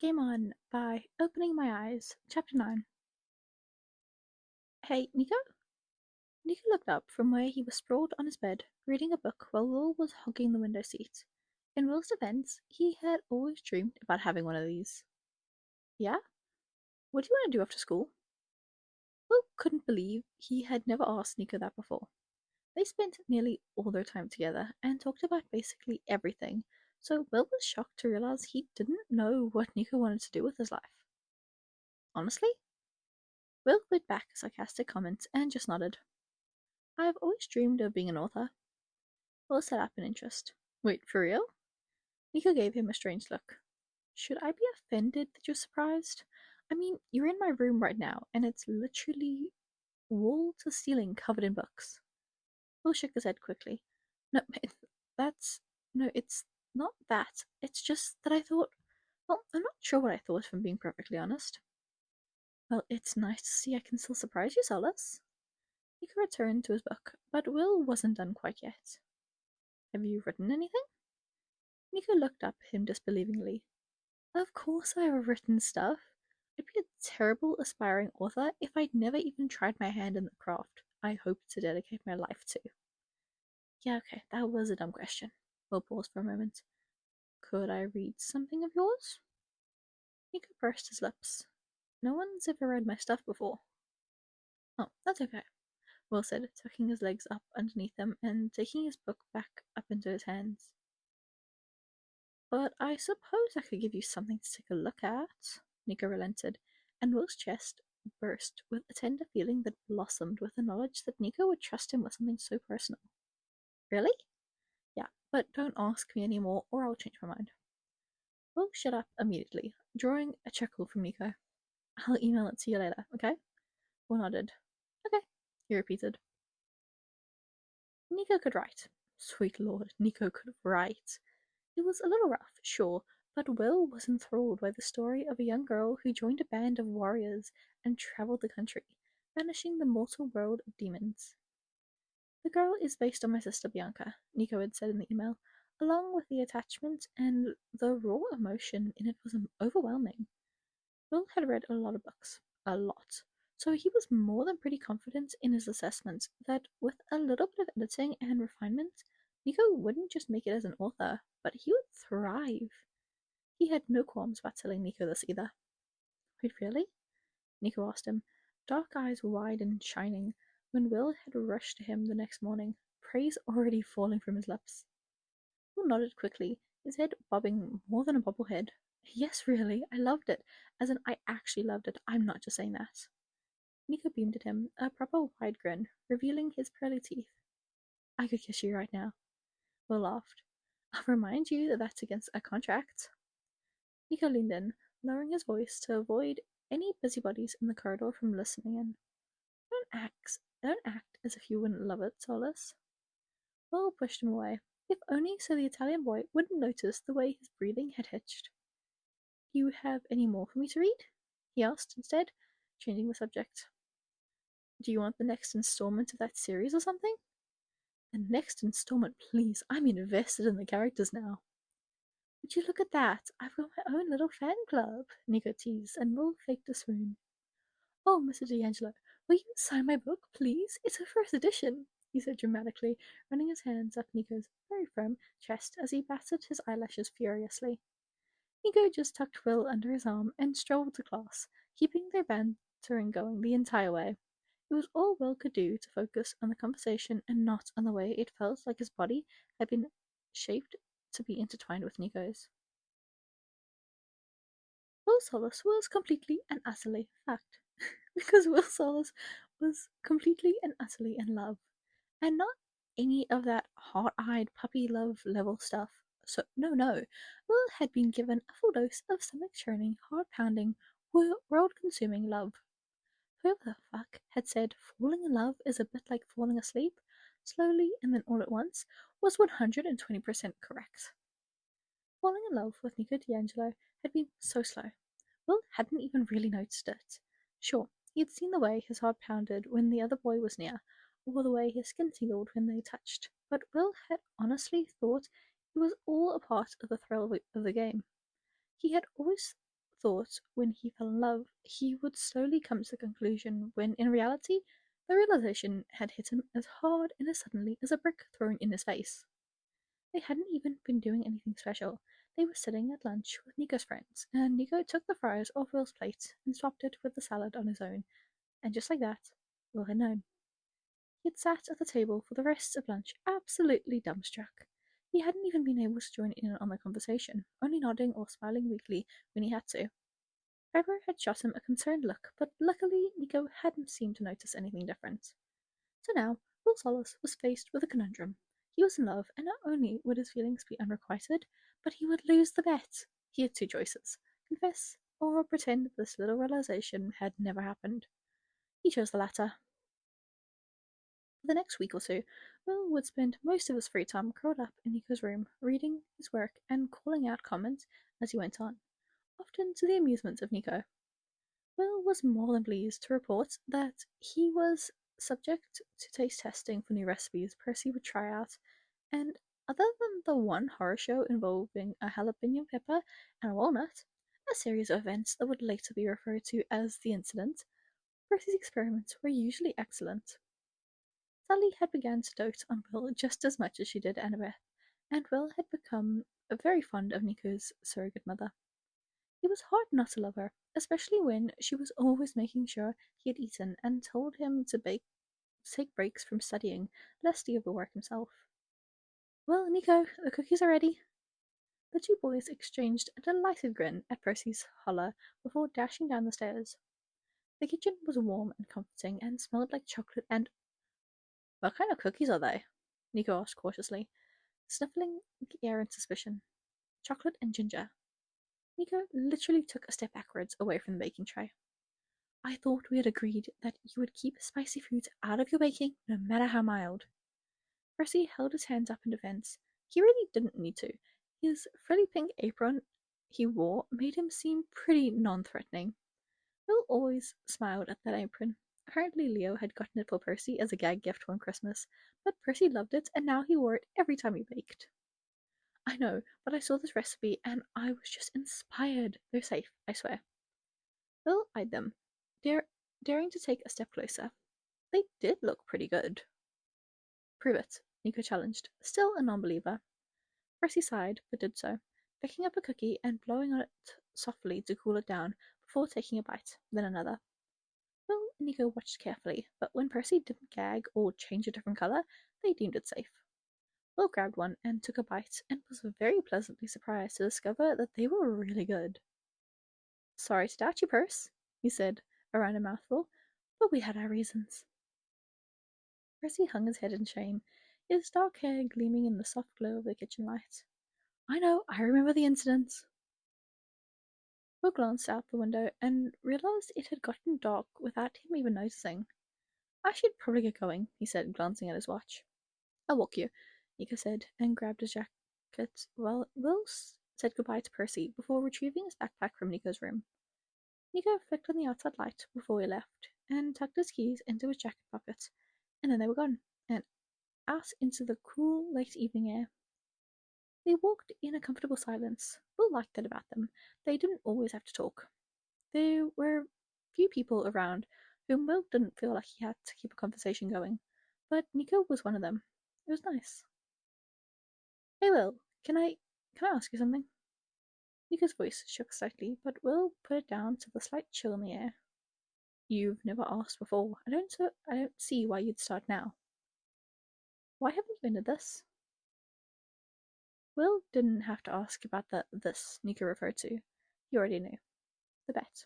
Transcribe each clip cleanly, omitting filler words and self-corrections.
Game On by Opening My Eyes, Chapter 9. Hey, Nico? Nico looked up from where he was sprawled on his bed, reading a book while Will was hogging the window seat. In Will's defense, he had always dreamed about having one of these. Yeah? What do you want to do after school? Will couldn't believe he had never asked Nico that before. They spent nearly all their time together and talked about basically everything, so Will was shocked to realize he didn't know what Nico wanted to do with his life. Honestly? Will put back a sarcastic comment and just nodded. I've always dreamed of being an author. Will set up an interest. Wait, for real? Nico gave him a strange look. Should I be offended that you're surprised? I mean, you're in my room right now, and it's literally wall to ceiling covered in books. Will shook his head quickly. No, that's. No, it's not that. It's just that I thought. Well, I'm not sure what I thought, if I'm being perfectly honest. Well, it's nice to see I can still surprise you, Solace. Nico returned to his book, but Will wasn't done quite yet. Have you written anything? Nico looked up at him disbelievingly. Of course I've written stuff. I'd be a terrible aspiring author if I'd never even tried my hand in the craft I hope to dedicate my life to. Yeah, okay, that was a dumb question. Will paused for a moment. Could I read something of yours? Nico pursed his lips. No one's ever read my stuff before. Oh, that's okay, Will said, tucking his legs up underneath him and taking his book back up into his hands. But I suppose I could give you something to take a look at, Nico relented, and Will's chest burst with a tender feeling that blossomed with the knowledge that Nico would trust him with something so personal. Really? Yeah, but don't ask me any more or I'll change my mind. Will shut up immediately, drawing a chuckle from Nico. I'll email it to you later, okay? Will nodded. Okay, he repeated. Nico could write. Sweet lord, Nico could write. It was a little rough, sure, but Will was enthralled by the story of a young girl who joined a band of warriors and traveled the country, banishing the mortal world of demons. The girl is based on my sister Bianca, Nico had said in the email. Along with the attachment and the raw emotion in it was overwhelming. Will had read a lot of books. A lot. So he was more than pretty confident in his assessment that with a little bit of editing and refinement, Nico wouldn't just make it as an author, but he would thrive. He had no qualms about telling Nico this either. Wait, really? Nico asked him, dark eyes wide and shining, when Will had rushed to him the next morning, praise already falling from his lips. Will nodded quickly, his head bobbing more than a bobblehead. Yes, really, I loved it. As in, I actually loved it. I'm not just saying that. Nico beamed at him, a proper wide grin, revealing his pearly teeth. I could kiss you right now. Will laughed. I'll remind you that that's against a contract. Nico leaned in, lowering his voice to avoid any busybodies in the corridor from listening in. Don't act as if you wouldn't love it, Solace. Will pushed him away, if only so the Italian boy wouldn't notice the way his breathing had hitched. Do you have any more for me to read? He asked instead, changing the subject. Do you want the next installment of that series or something? The next installment, please. I'm invested in the characters now. Would you look at that? I've got my own little fan club, Nico teased, and Will faked a swoon. Oh, Mr. D'Angelo, will you sign my book, please? It's a first edition, he said dramatically, running his hands up Nico's very firm chest as he batted his eyelashes furiously. Nico just tucked Will under his arm and strolled to class, keeping their bantering going the entire way. It was all Will could do to focus on the conversation and not on the way it felt like his body had been shaped to be intertwined with Nico's. Will Solace was completely and utterly fact, because Will Solace was completely and utterly in love, and not any of that hot-eyed puppy love level stuff. So no, Will had been given a full dose of stomach-churning, heart-pounding, world-consuming love. Whoever the fuck had said falling in love is a bit like falling asleep, slowly and then all at once, was 120% correct. Falling in love with Nico D'Angelo had been so slow. Will hadn't even really noticed it. Sure, he had seen the way his heart pounded when the other boy was near, or the way his skin tingled when they touched, but Will had honestly thought it was all a part of the thrill of the game. He had always thought when he fell in love he would slowly come to the conclusion, when in reality the realization had hit him as hard and as suddenly as a brick thrown in his face. They hadn't even been doing anything special. They were sitting at lunch with Nico's friends, and Nico took the fries off Will's plate and swapped it with the salad on his own, and just like that, Will had known. He had sat at the table for the rest of lunch absolutely dumbstruck. He hadn't even been able to join in on the conversation, only nodding or smiling weakly when he had to. Trevor had shot him a concerned look, but luckily Nico hadn't seemed to notice anything different. So now, Will Solis was faced with a conundrum. He was in love, and not only would his feelings be unrequited, but he would lose the bet. He had two choices: confess or pretend this little realization had never happened. He chose the latter. For the next week or two, Will would spend most of his free time curled up in Nico's room, reading his work and calling out comments as he went on, often to the amusement of Nico. Will was more than pleased to report that he was subject to taste testing for new recipes Percy would try out, and other than the one horror show involving a jalapeno pepper and a walnut, a series of events that would later be referred to as the incident, Percy's experiments were usually excellent. Sally had begun to dote on Will just as much as she did Annabeth, and Will had become very fond of Nico's surrogate mother. It was hard not to love her, especially when she was always making sure he had eaten and told him to take breaks from studying, lest he overwork himself. Well, Nico, the cookies are ready. The two boys exchanged a delighted grin at Percy's holler before dashing down the stairs. The kitchen was warm and comforting and smelled like chocolate and... What kind of cookies are they? Nico asked cautiously, sniffing the air in suspicion. Chocolate and ginger. Nico literally took a step backwards away from the baking tray. I thought we had agreed that you would keep spicy foods out of your baking, no matter how mild. Percy held his hands up in defense. He really didn't need to. His frilly pink apron he wore made him seem pretty non-threatening. Will always smiled at that apron. Apparently Leo had gotten it for Percy as a gag gift one Christmas, but Percy loved it and now he wore it every time he baked. I know, but I saw this recipe and I was just inspired. They're safe, I swear. Will eyed them, daring to take a step closer. They did look pretty good. Prove it, Nico challenged, still a non-believer. Percy sighed, but did so, picking up a cookie and blowing on it softly to cool it down before taking a bite, then another. Will and Nico watched carefully, but when Percy didn't gag or change a different colour, they deemed it safe. Will grabbed one and took a bite, and was very pleasantly surprised to discover that they were really good. Sorry to doubt you, Percy, he said, around a mouthful, but we had our reasons. Percy hung his head in shame, his dark hair gleaming in the soft glow of the kitchen light. I know, I remember the incident. Will glanced out the window and realized it had gotten dark without him even noticing. I should probably get going, he said, glancing at his watch. I'll walk you, Nico said, and grabbed his jacket while Will said goodbye to Percy before retrieving his backpack from Nico's room. Nico flicked on the outside light before he left and tucked his keys into his jacket pocket, and then they were gone, and out into the cool, late evening air. They walked in a comfortable silence. Will liked that about them. They didn't always have to talk. There were few people around whom Will didn't feel like he had to keep a conversation going, but Nico was one of them. It was nice. Hey Will, can I ask you something? Nico's voice shook slightly, but Will put it down to the slight chill in the air. You've never asked before. I don't see why you'd start now. Why haven't you ended this? Will didn't have to ask about the this Nico referred to. He already knew. The bet.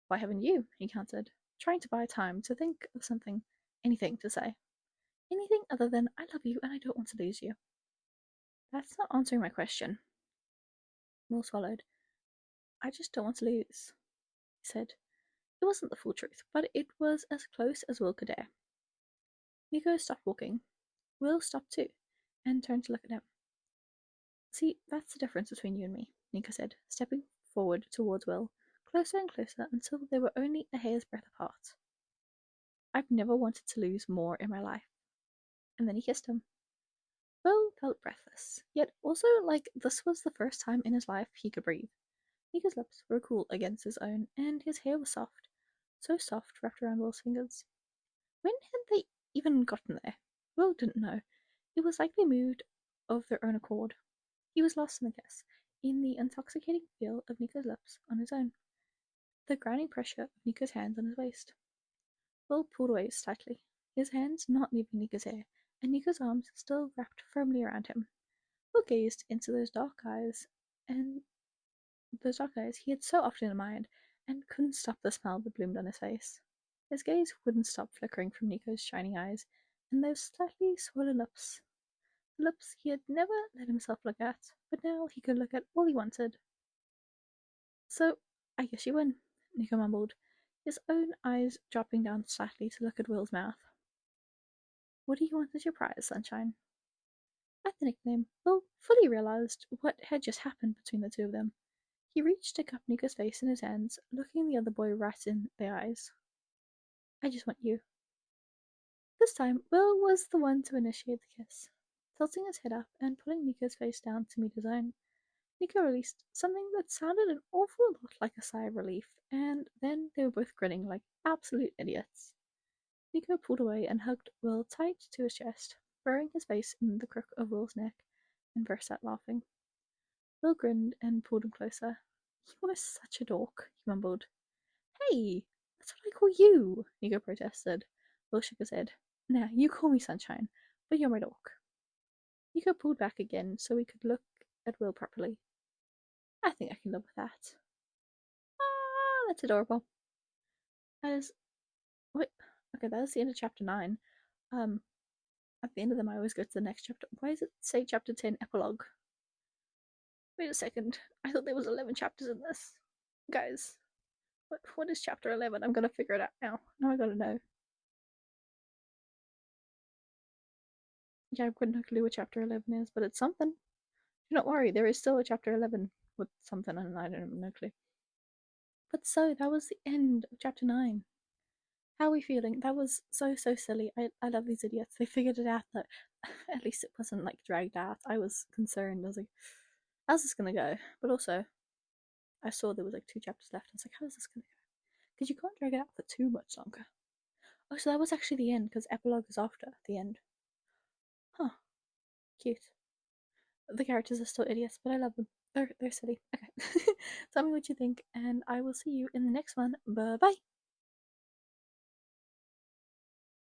Why haven't you? He countered, trying to buy time to think of something, anything to say. Anything other than I love you and I don't want to lose you. That's not answering my question. Will swallowed. I just don't want to lose, he said. It wasn't the full truth, but it was as close as Will could dare. Nico stopped walking. Will stopped too, and turned to look at him. See, that's the difference between you and me, Nico said, stepping forward towards Will, closer and closer until they were only a hair's breadth apart. I've never wanted to lose more in my life. And then he kissed him. Will felt breathless, yet also like this was the first time in his life he could breathe. Nico's lips were cool against his own, and his hair was soft, so soft wrapped around Will's fingers. When had they even gotten there? Will didn't know. It was like they moved of their own accord. He was lost in the kiss, in the intoxicating feel of Nico's lips on his own, the grinding pressure of Nico's hands on his waist. Will pulled away slightly, his hands not leaving Nico's hair, and Nico's arms still wrapped firmly around him. Will gazed into those dark eyes he had so often admired, and couldn't stop the smile that bloomed on his face. His gaze wouldn't stop flickering from Nico's shining eyes, and those slightly swollen lips. The lips he had never let himself look at, but now he could look at all he wanted. So, I guess you win, Nico mumbled, his own eyes dropping down slightly to look at Will's mouth. What do you want as your prize, Sunshine? At the nickname, Will fully realized what had just happened between the two of them. He reached to cup Nico's face in his hands, looking the other boy right in the eyes. I just want you. This time, Will was the one to initiate the kiss, tilting his head up and pulling Nico's face down to meet his own. Nico released something that sounded an awful lot like a sigh of relief, and then they were both grinning like absolute idiots. Nico pulled away and hugged Will tight to his chest, burying his face in the crook of Will's neck, and burst out laughing. Will grinned and pulled him closer. You are such a dork, he mumbled. Hey, that's what I call you, Nico protested. Will shook his head. Nah, you call me Sunshine, but you're my dork. Nico pulled back again so he could look at Will properly. I think I can live with that. Ah, that's adorable. That is. Wait. Okay, that is the end of chapter 9. At the end of them, I always go to the next chapter. Why does it say chapter 10 epilogue? Wait a second. I thought there was 11 chapters in this. Guys, what is chapter 11? I'm gonna figure it out now. Now I gotta know. Yeah, I've got no clue what chapter 11 is, but it's something. Do not worry, there is still a chapter 11 with something, and I don't have no clue. But so, that was the end of chapter 9. How are we feeling? That was so silly. I love these idiots. They figured it out that at least it wasn't like dragged out. I was concerned. I was like, how's this gonna go? But also, I saw there was like 2 chapters left. I was like, how is this gonna go? Because you can't drag it out for too much longer. Oh, so that was actually the end, because epilogue is after the end. Huh. Cute. The characters are still idiots, but I love them. They're silly. Okay. Tell me what you think, and I will see you in the next one. Bye bye.